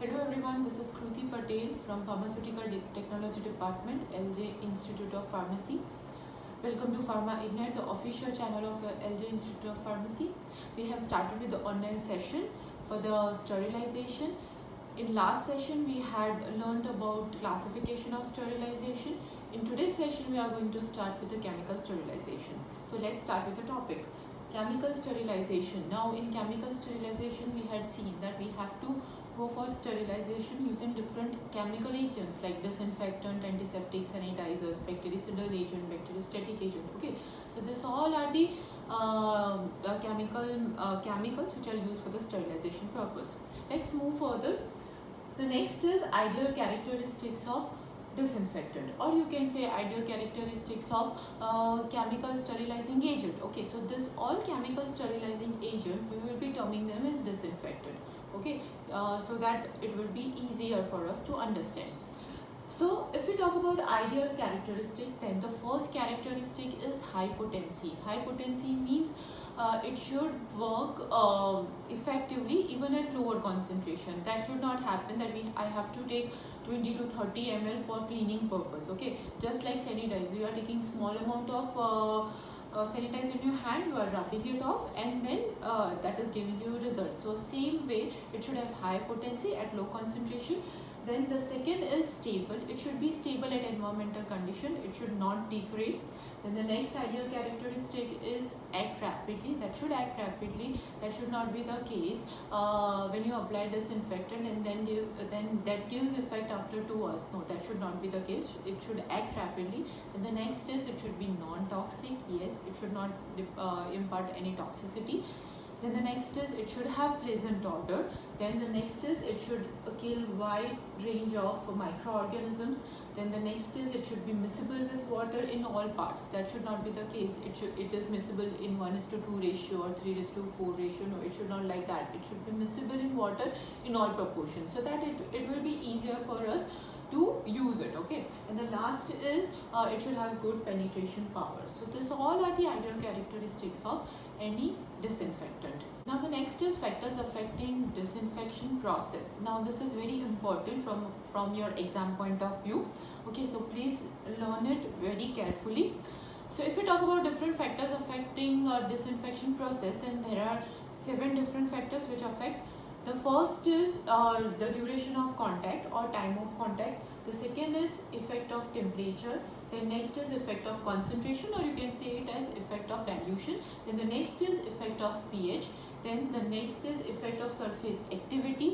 Hello everyone, this is Kruti Patel from Pharmaceutical Technology Department, LJ Institute of Pharmacy. Welcome to Pharma Ignite, the official channel of LJ Institute of Pharmacy. We have started with the online session for the sterilization. In last session, we had learned about classification of sterilization. In today's session, we are going to start with the chemical sterilization. So let's start with the topic. Chemical sterilization. Now in chemical sterilization, we had seen that we have to go for sterilization using different chemical agents like disinfectant, antiseptic, sanitizers, bactericidal agent, bacteriostatic agent. Okay, so this all are the chemicals which are used for the sterilization purpose. Let's move further. The next is ideal characteristics of disinfectant, or you can say ideal characteristics of chemical sterilizing agent. Okay, so this all chemical sterilizing agent, we will be terming them as disinfectant. Okay, so that it will be easier for us to understand. So if we talk about ideal characteristic, then the first characteristic is high potency. High potency means it should work effectively even at lower concentration. That should not happen that I have to take 20 to 30 ml for cleaning purpose. Okay, just like sanitizer, you are taking small amount of sanitize in your hand, you are rubbing it off, and then that is giving you a result. So same way, it should have high potency at low concentration. Then the second is stable. It should be stable at environmental condition. It should not degrade. Then the next ideal characteristic is act rapidly. That should act rapidly. That should not be the case when you apply disinfectant and then that gives effect after 2 hours. No, that should not be the case. It should act rapidly. Then the next is it should be non-toxic. Yes, it should not impart any toxicity. Then the next is it should have pleasant odor. Then the next is it should kill wide range of microorganisms. Then the next is it should be miscible with water in all parts. That should not be the case. It is miscible in 1:2 ratio or 3:4 ratio. No, it should not like that. It should be miscible in water in all proportions, so that it will be easier for us to use it. Okay, and the last is it should have good penetration power. So this all are the ideal characteristics of any disinfectant. Now the next is factors affecting disinfection process. Now this is very important from your exam point of view. Okay, so please learn it very carefully. So if we talk about different factors affecting disinfection process, then there are 7 different factors which affect. The first is the duration of contact or time of contact. The second is effect of temperature. Then next is effect of concentration, or you can say it as effect of dilution. Then the next is effect of pH. Then the next is effect of surface activity.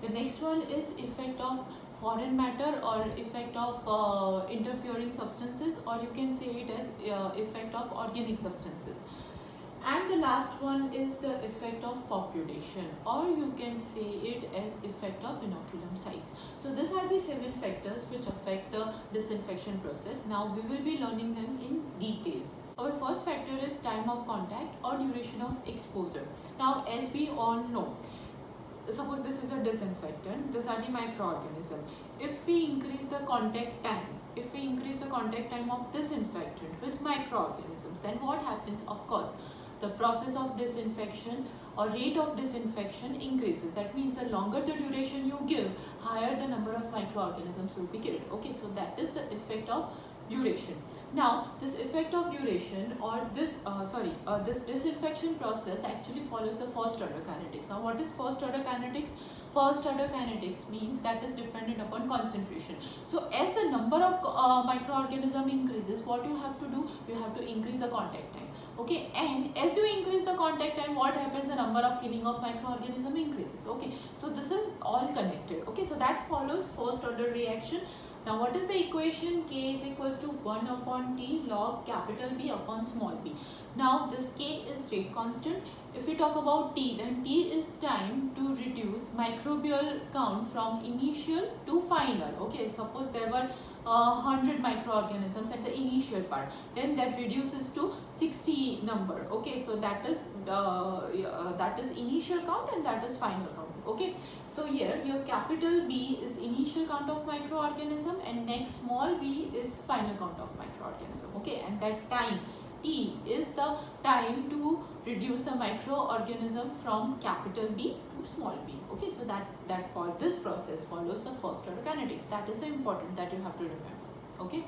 The next one is effect of foreign matter or effect of interfering substances, or you can say it as effect of organic substances. And the last one is the effect of population, or you can say it as effect of inoculum size. So these are the 7 factors which affect the disinfection process. Now we will be learning them in detail. Our first factor is time of contact or duration of exposure. Now as we all know, suppose this is a disinfectant, these are the microorganisms. If we increase the contact time of disinfectant with microorganisms, then what happens? Of course, the process of disinfection or rate of disinfection increases. That means the longer the duration you give, higher the number of microorganisms will be killed. Okay, so that is the effect of duration. Now this effect of duration or this disinfection process actually follows the first order kinetics. Now what is first order kinetics? First order kinetics means that is dependent upon concentration. So as the number of microorganism increases, what you have to do? You have to increase the contact time. Okay, and as you increase the contact time, what happens? The number of killing of microorganism increases. Okay, so this is all connected. Okay, so that follows first order reaction. Now what is the equation? K is equals to 1 upon T log capital B upon small b. Now this K is rate constant. If we talk about T, then T is time to reduce microbial count from initial to final. Okay, suppose there were 100 microorganisms at the initial part, then that reduces to 60 number. Okay, so that is initial count and that is final count. Okay, so here your capital B is initial count of microorganism and next small b is final count of microorganism. Okay, and that time T is the time to reduce the microorganism from capital B to small b. Okay, so that for this process follows the first order kinetics. That is the important that you have to remember. Okay.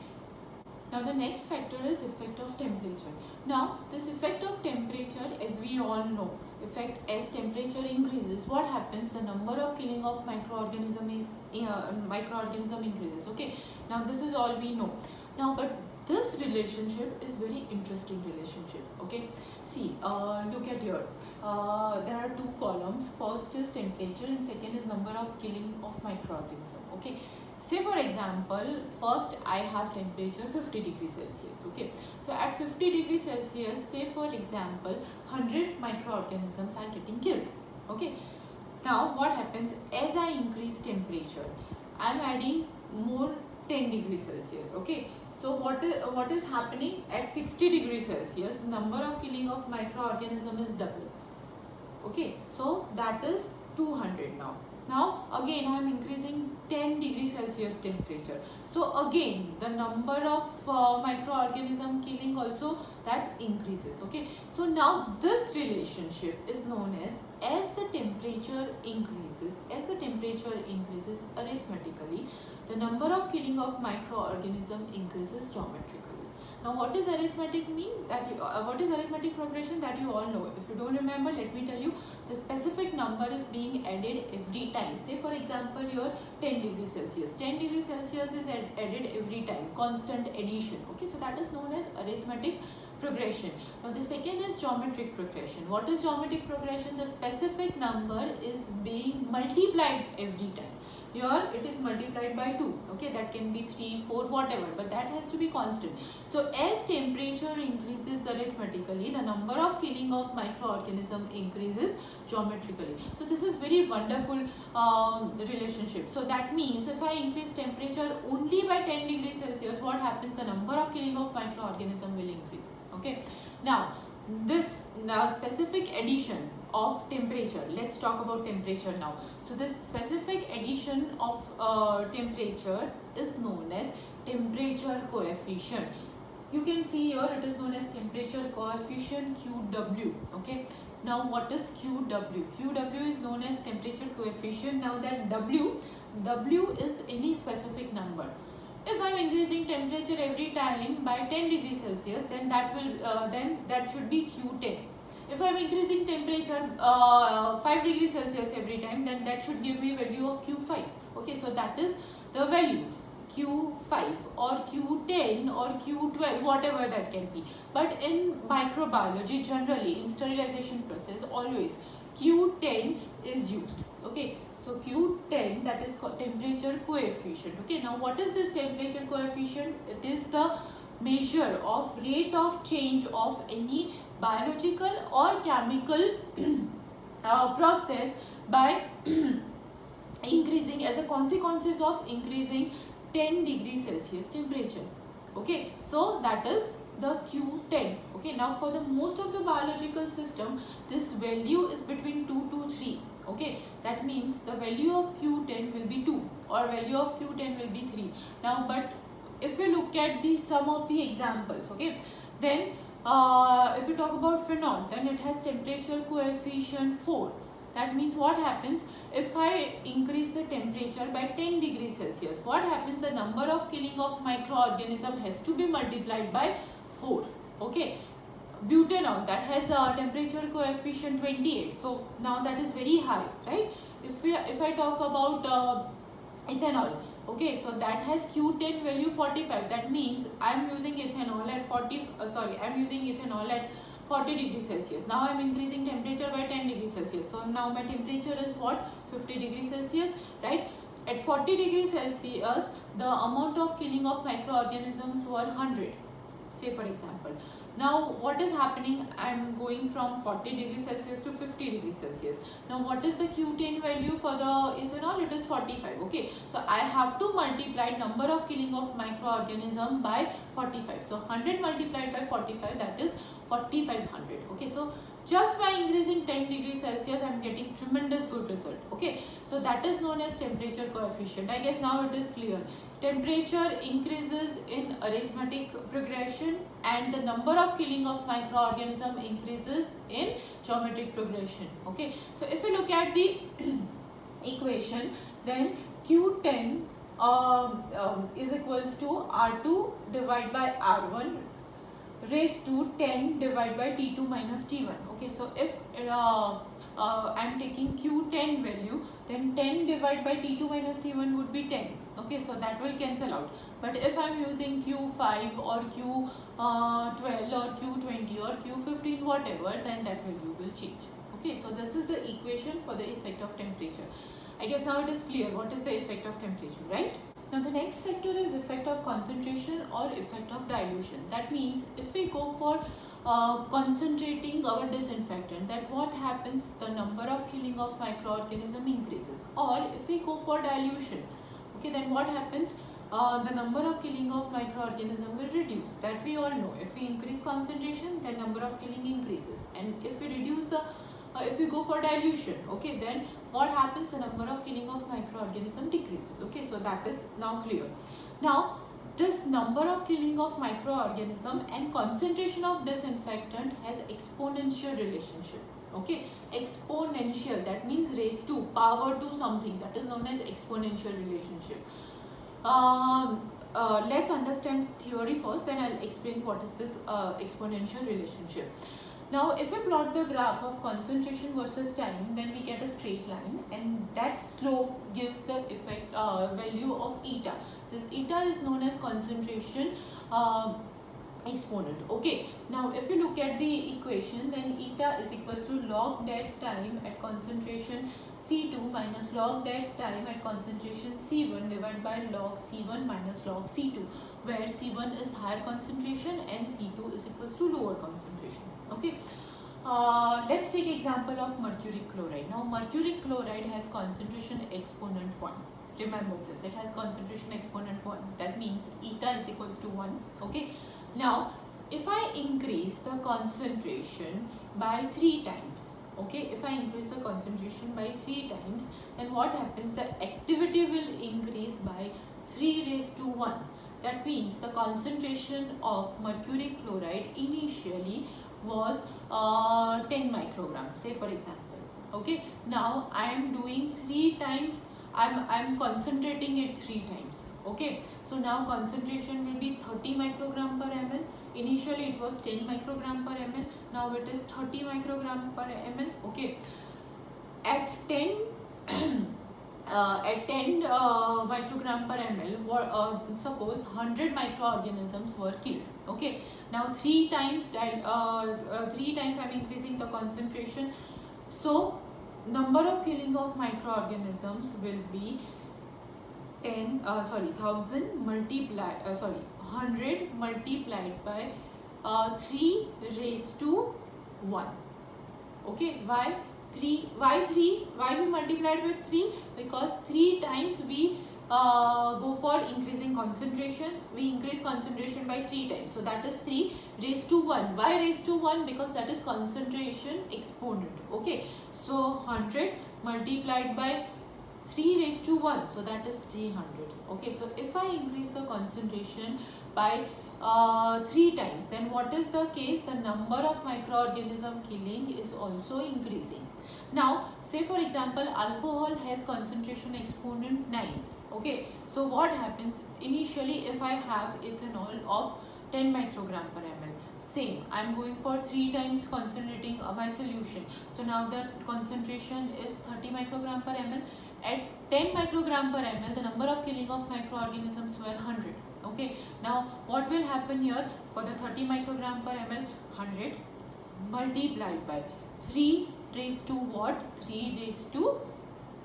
Now the next factor is effect of temperature. Now this effect of temperature, as we all know, as temperature increases, what happens? The number of killing of microorganism increases. Okay. Now this is all we know. Now, but this relationship is very interesting relationship. Okay. See, look at here. There are two columns. First is temperature and second is number of killing of microorganism. Okay. Say for example, first I have temperature 50 degrees Celsius. Okay, so at 50 degrees Celsius, say for example 100 microorganisms are getting killed. Okay, now what happens? As I increase temperature, I am adding more 10 degrees Celsius. Okay, so what is happening at 60 degrees Celsius? The number of killing of microorganism is double. Okay, so that is 200 now. Now again I am increasing 10 degrees Celsius temperature. So again the number of microorganism killing also that increases. Okay. So now this relationship is known as the temperature increases. As the temperature increases arithmetically, the number of killing of microorganism increases geometrically. Now what is arithmetic mean? What is arithmetic progression? That you all know. If you don't remember, let me tell you. The specific number is being added every time. Say for example your 10 degrees Celsius. 10 degrees Celsius is added every time. Constant addition. Okay, so that is known as arithmetic progression. Now the second is geometric progression. What is geometric progression? The specific number is being multiplied every time. Here it is multiplied by 2. Okay, that can be 3, 4, whatever, but that has to be constant. So as temperature increases arithmetically, the number of killing of microorganism increases geometrically. So this is very wonderful relationship. So that means if I increase temperature only by 10 degrees Celsius, what happens? The number of killing of microorganism will increase. Okay, now this specific addition of temperature, let's talk about temperature now. So this specific addition of temperature is known as temperature coefficient. You can see here it is known as temperature coefficient QW. Okay, now what is QW? QW is known as temperature coefficient. Now that W is any specific number. If I am increasing temperature every time by 10 degrees Celsius, then that should be Q10. If I am increasing temperature 5 degrees Celsius every time, then that should give me value of Q5. Okay, so that is the value Q5 or Q10 or Q12, whatever that can be. But in microbiology, generally in sterilization process, always Q10 is used. Okay, so Q10, that is temperature coefficient. Okay, now what is this temperature coefficient? It is the measure of rate of change of any biological or chemical process by increasing, as a consequences of increasing 10 degrees Celsius temperature. Okay, so that is the Q10. Okay, now for the most of the biological system, this value is between 2 to 3. Okay, that means the value of Q10 will be 2 or value of Q10 will be 3. Now, but if you look at some of the examples, okay, then if you talk about phenol, then it has temperature coefficient 4. That means what happens if I increase the temperature by 10 degrees Celsius? What happens? The number of killing of microorganism has to be multiplied by 4. Okay. Butanol, that has a temperature coefficient 28. So now that is very high, right? If I talk about ethanol, okay, so that has Q10 value 45. That means I am using ethanol at 40 degrees Celsius. Now I am increasing temperature by 10 degrees Celsius. So now my temperature is what? 50 degrees Celsius, right? At 40 degrees Celsius, the amount of killing of microorganisms were 100, say for example. Now what is happening? I am going from 40 degrees Celsius to 50 degrees Celsius. Now what is the Q10 value for the ethanol? It is 45. Okay, so I have to multiply number of killing of microorganism by 45. So 100 multiplied by 45, that is 4500. Okay, so Just by increasing 10 degrees Celsius, I am getting tremendous good result. Okay, so that is known as temperature coefficient. I guess now it is clear. Temperature increases in arithmetic progression and the number of killing of microorganism increases in geometric progression. Okay, so if you look at the equation, then Q10 is equals to R2 divided by R1 raised to 10 divided by T2 minus T1. Okay, so if I am taking Q10 value, then 10 divided by T2 minus T1 would be 10. Okay, so that will cancel out. But if I am using Q5 or Q12 or Q20 or Q15, whatever, then that value will change. Okay, so this is the equation for the effect of temperature. I guess now it is clear what is the effect of temperature, right? Now the next factor is effect of concentration or effect of dilution. That means if we go for concentrating our disinfectant, that what happens, the number of killing of microorganism increases. Or if we go for dilution, okay, then what happens, the number of killing of microorganism will reduce. That we all know. If we increase concentration, then number of killing increases, and if we reduce the if we go for dilution, okay, then what happens, the number of killing of microorganism decreases. Okay, so that is now clear. Now this number of killing of microorganism and concentration of disinfectant has exponential relationship. Okay, exponential, that means raised to power to something, that is known as exponential relationship. Let's understand theory first, then I'll explain what is this exponential relationship. Now if we plot the graph of concentration versus time, then we get a straight line, and that slope gives the effect value of eta. This eta is known as concentration exponent. Okay, now if you look at the equation, then eta is equals to log that time at concentration C2 minus log that time at concentration C1 divided by log C1 minus log C2, where C1 is higher concentration and C2 is equals to lower concentration. Okay, let's take example of mercury chloride. Now mercury chloride has concentration exponent 1. Remember this, it has concentration exponent 1. That means eta is equals to 1. Okay, now if I increase the concentration by 3 times, okay, if I increase the concentration by 3 times, then what happens, the activity will increase by 3 raised to 1. That means the concentration of mercury chloride initially was 10 microgram, say for example. Okay, now I am doing 3 times, I'm concentrating it 3 times. Okay, so now concentration will be 30 microgram per ml. Initially it was 10 microgram per ml, now it is 30 microgram per ml. Okay, at 10 microgram per ml, suppose 100 microorganisms were killed. Okay, now 3 times I'm increasing the concentration, so number of killing of microorganisms will be 1000 multiplied 100 multiplied by 3 raised to 1. Okay, why 3? Why we multiplied with 3? Because 3 times we go for increasing concentration. We increase concentration by 3 times, so that is 3 raised to 1. Why raised to 1? Because that is concentration exponent. Okay, so 100 multiplied by 3 raised to 1, so that is 300. Okay, so if I increase the concentration by 3 times, then what is the case? The number of microorganism killing is also increasing. Now say for example alcohol has concentration exponent 9. Okay, so what happens, initially if I have ethanol of 10 microgram per ml, same, I am going for 3 times concentrating my solution, so now the concentration is 30 microgram per ml. At 10 microgram per ml, the number of killing of microorganisms were 100. Okay, now what will happen here, for the 30 microgram per ml, 100 multiplied by 3 raised to what? 3 raised to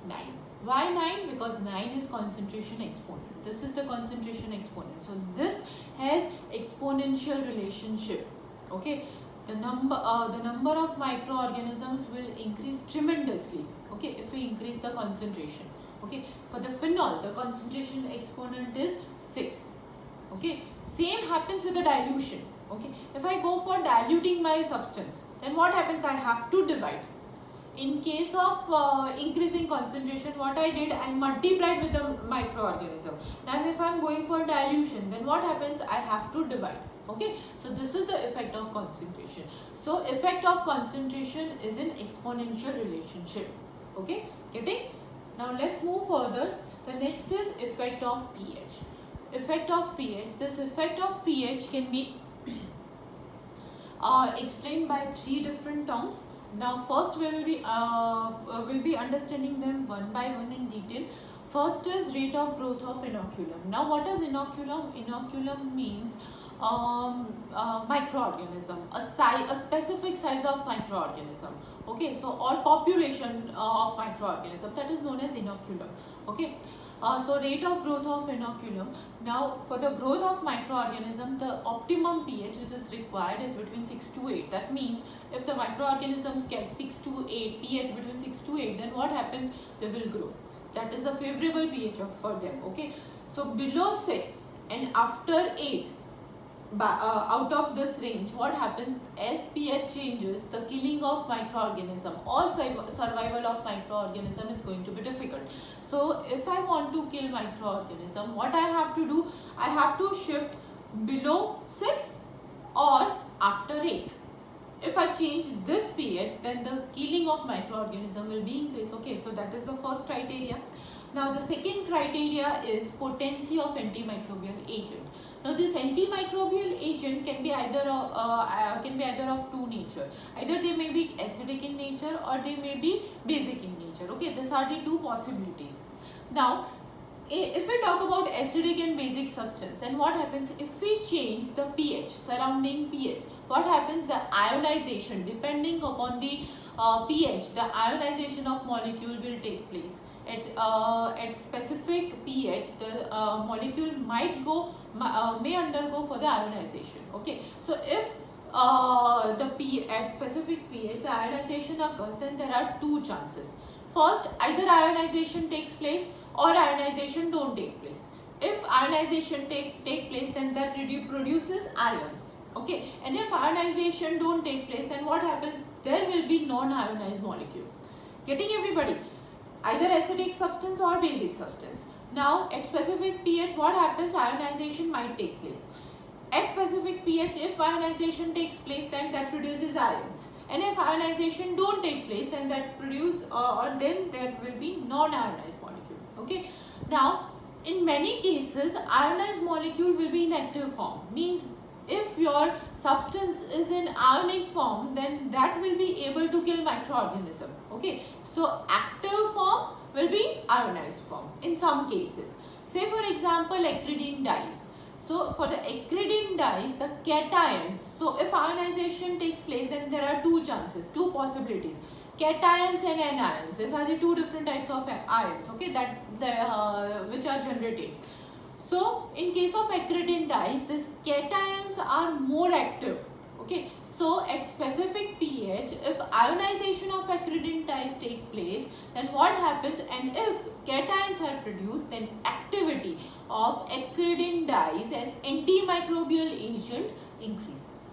9. Why 9? Because 9 is concentration exponent. This is the concentration exponent. So this has exponential relationship. Okay, the number of microorganisms will increase tremendously. Okay, if we increase the concentration. Okay, for the phenol, the concentration exponent is 6. Okay, same happens with the dilution. Okay, if I go for diluting my substance, then what happens? I have to divide. In case of increasing concentration, what I did, I multiplied with the microorganism. Now if I am going for dilution, then what happens? I have to divide. Okay, so this is the effect of concentration. So effect of concentration is an exponential relationship. Okay, getting? Now let's move further. The next is effect of pH. Effect of pH. This effect of pH can be explained by 3 different terms. Now first we will be understanding them one by one in detail. First is rate of growth of inoculum. Now what is inoculum? Inoculum means microorganism, a specific size of microorganism. Okay, so or population of microorganism, that is known as inoculum. Okay. So rate of growth of inoculum. Now for the growth of microorganism, the optimum pH which is required is between 6 to 8. That means if the microorganisms get 6 to 8 pH between 6 to 8, then what happens? They will grow. That is the favorable pH for them. Okay, so below 6 and after 8, out of this range, what happens? As pH changes, the killing of microorganism or survival of microorganism is going to be difficult. So if I want to kill microorganism, what I have to do? I have to shift below 6 or after 8. If I change this pH, then the killing of microorganism will be increased. Okay, so that is the first criteria. Now the second criteria is potency of antimicrobial agent. Now this antimicrobial agent can be either of two nature. Either they may be acidic in nature or they may be basic in nature. Okay, these are the two possibilities. Now if we talk about acidic and basic substance, then what happens? If we change the pH, surrounding pH, what happens? The ionization, depending upon the pH, the ionization of molecule will take place. At specific pH, the molecule may undergo for the ionization. Okay, so if at specific pH the ionization occurs, then there are two chances. First, either ionization takes place or ionization don't take place. If ionization take place, then that produces ions. Okay, and if ionization don't take place, then what happens? There will be non-ionized molecule. Getting everybody? Either acidic substance or basic substance. Now at specific pH, what happens? Ionization might take place. At specific pH, if ionization takes place, then that produces ions. And if ionization don't take place, then that then there will be non-ionized molecule. Okay. Now in many cases, ionized molecule will be in active form. Means if your substance is in ionic form, then that will be able to kill microorganism. Okay, so active form will be ionized form in some cases. Say for example acridine dyes. So for the acridine dyes, the cations, so if ionization takes place, then there are two chances, two possibilities. Cations and anions, these are the two different types of ions, okay, which are generated. So in case of acridine dyes, these cations are more active. Okay, so at specific pH, if ionization of acridine dyes take place, then what happens? And if cations are produced, then activity of acridine dyes as antimicrobial agent increases.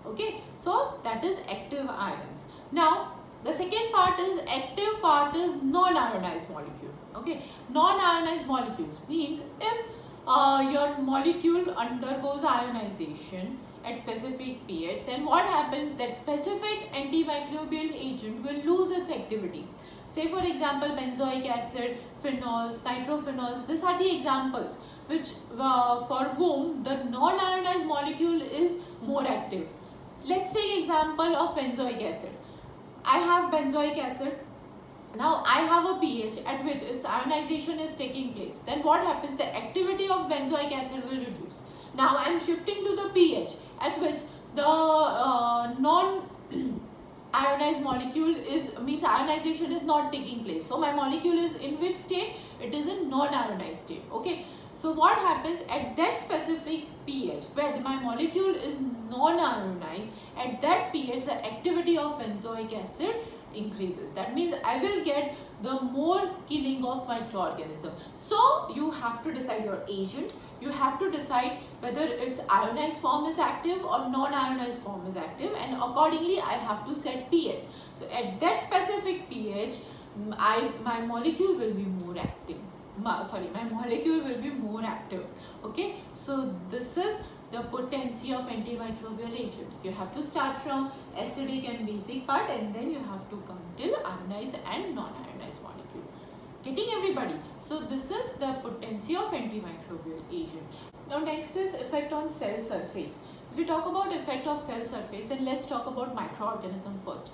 Okay, so that is active ions. Now the second part is active part is non-ionized molecule. Okay, non-ionized molecules means if your molecule undergoes ionization at specific pH, then what happens? That specific antimicrobial agent will lose its activity. Say for example benzoic acid, phenols, nitrophenols, these are the examples which for whom the non-ionized molecule is more active. Let's take example of benzoic acid. I have benzoic acid. Now I have a pH at which its ionization is taking place. Then what happens? The activity of benzoic acid will reduce. Now I am shifting to the pH at which the non-ionized molecule means ionization is not taking place. So my molecule is in which state? It is in non-ionized state. Okay. So what happens at that specific pH where my molecule is non-ionized, at that pH the activity of benzoic acid increases. That means I will get the more killing of microorganism. So you have to decide your agent. You have to decide whether its ionized form is active or non-ionized form is active, and accordingly I have to set pH. So at that specific pH, my molecule will be more active. My molecule will be more active. Okay, so this is the potency of antimicrobial agent. You have to start from acidic and basic part, and then you have to come till ionized and non-ionized molecule. Getting everybody? So this is the potency of antimicrobial agent. Now next is effect on cell surface. If we talk about effect of cell surface, then let's talk about microorganism first.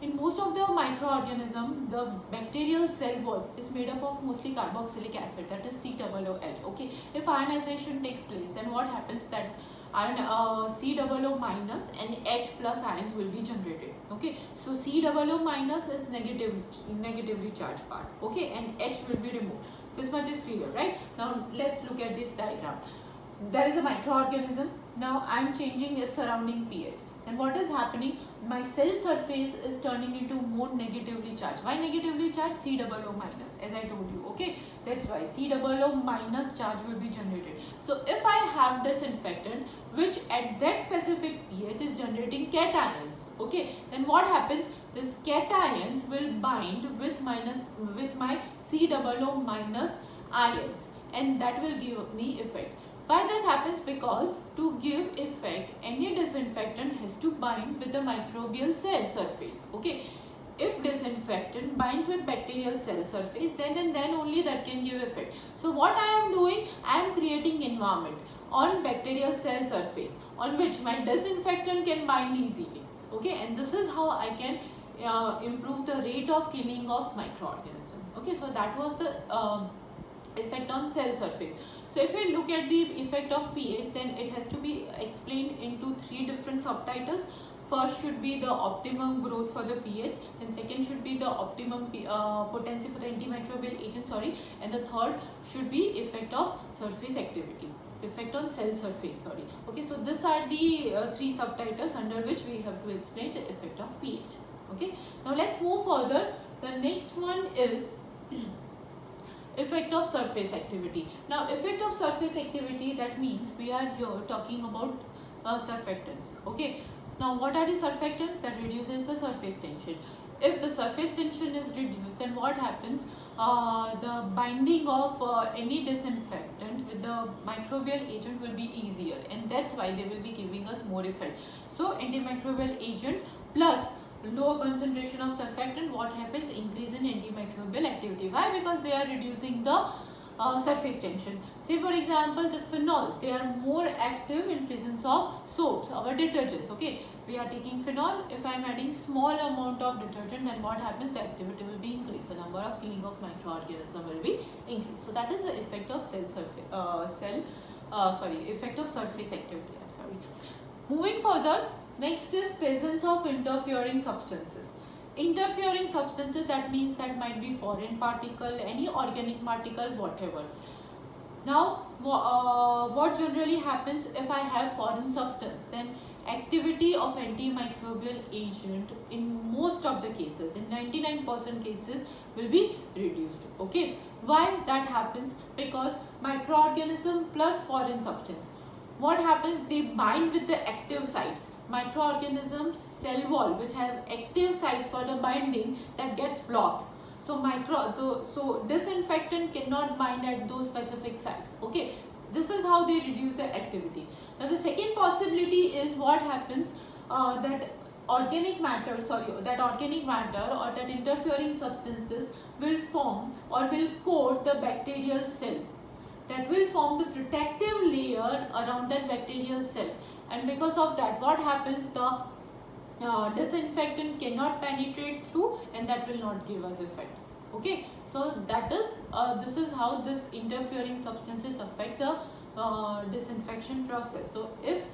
In most of the microorganism, the bacterial cell wall is made up of mostly carboxylic acid, that is COOH. Okay, if ionization takes place, then what happens that COO minus and H plus ions will be generated. Okay, so COO minus is negatively charged part. Okay, and H will be removed. This much is clear, right? Now let's look at this diagram. There is a microorganism. Now I am changing its surrounding pH. And what is happening? My cell surface is turning into more negatively charged. Why negatively charged? COO minus, as I told you. Okay, that's why COO minus charge will be generated. So if I have disinfectant which at that specific pH is generating cations, okay, then what happens? This cations will bind with my COO minus ions, and that will give me effect. Why this happens? Because to give effect, any disinfectant has to bind with the microbial cell surface. Okay, if disinfectant binds with bacterial cell surface, then and then only that can give effect. So what I am doing, I am creating environment on bacterial cell surface on which my disinfectant can bind easily. Okay, and this is how I can improve the rate of killing of microorganism. Okay, so that was the effect on cell surface. So if we look at the effect of pH, then it has to be explained into 3 different subtitles. First should be the optimum growth for the pH, then second should be the optimum potency for the antimicrobial agent, and the third should be effect of surface activity, effect on cell surface, Okay, so these are the 3 subtitles under which we have to explain the effect of pH. Okay, now let's move further. The next one is effect of surface activity. Now effect of surface activity, that means we are here talking about surfactants. Okay, now what are the surfactants? That reduces the surface tension. If the surface tension is reduced, then what happens? The binding of any disinfectant with the microbial agent will be easier, and that's why they will be giving us more effect. So antimicrobial agent plus lower concentration of surfactant, what happens? Increase in antimicrobial activity. Why? Because they are reducing the surface tension. Say for example, the phenols, they are more active in presence of soaps, our detergents. Okay, we are taking phenol. If I am adding small amount of detergent, then what happens? The activity will be increased. The number of killing of microorganism will be increased. So that is the effect of effect of surface activity. Moving further, next is presence of interfering substances. Interfering substances, that means that might be foreign particle, any organic particle, whatever. Now what generally happens if I have foreign substance? Then activity of antimicrobial agent in most of the cases, in 99% cases, will be reduced. Okay, why that happens? Because microorganism plus foreign substance, what happens? They bind with the active sites. Microorganism cell wall which have active sites for the binding, that gets blocked. So disinfectant cannot bind at those specific sites. Okay, this is how they reduce the activity. Now the second possibility is what happens, that organic matter or that interfering substances will form or will coat the bacterial cell. That will form the protective layer around that bacterial cell, and because of that, what happens? The disinfectant cannot penetrate through, and that will not give us effect. Okay, so that is this is how this interfering substances affect the disinfection process. So if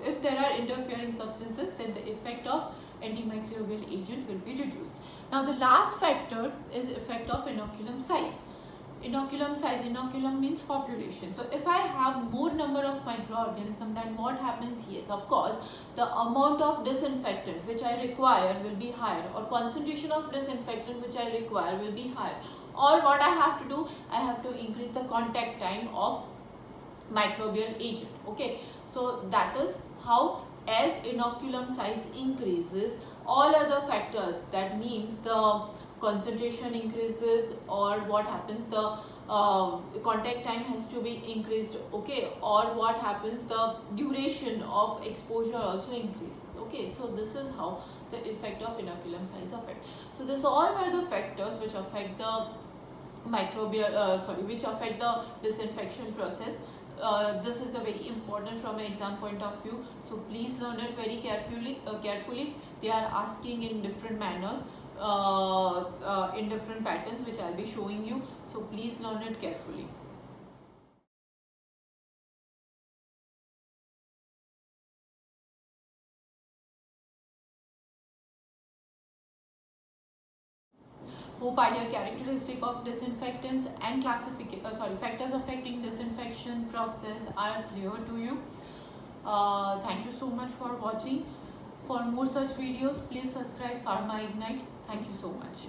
if there are interfering substances, then the effect of antimicrobial agent will be reduced. Now the last factor is effect of inoculum size. inoculum size. Inoculum means population. So if I have more number of microorganisms, then what happens? Yes, of course, the amount of disinfectant which I require will be higher, or concentration of disinfectant which I require will be higher. Or what I have to do, I have to increase the contact time of microbial agent. Okay, so that is how, as inoculum size increases, all other factors, that means the concentration increases, or what happens, the contact time has to be increased. Okay, or what happens, the duration of exposure also increases. Okay, so this is how the effect of inoculum size affect. So this all were the factors which affect the microbial which affect the disinfection process. This is the very important from an exam point of view, so please learn it very carefully. They are asking in different manners, in different patterns, which I'll be showing you, so please learn it carefully. Hope ideal characteristic of disinfectants and factors affecting disinfection process are clear to you. Thank you so much for watching. For more such videos, please subscribe Pharma Ignite. Thank you so much.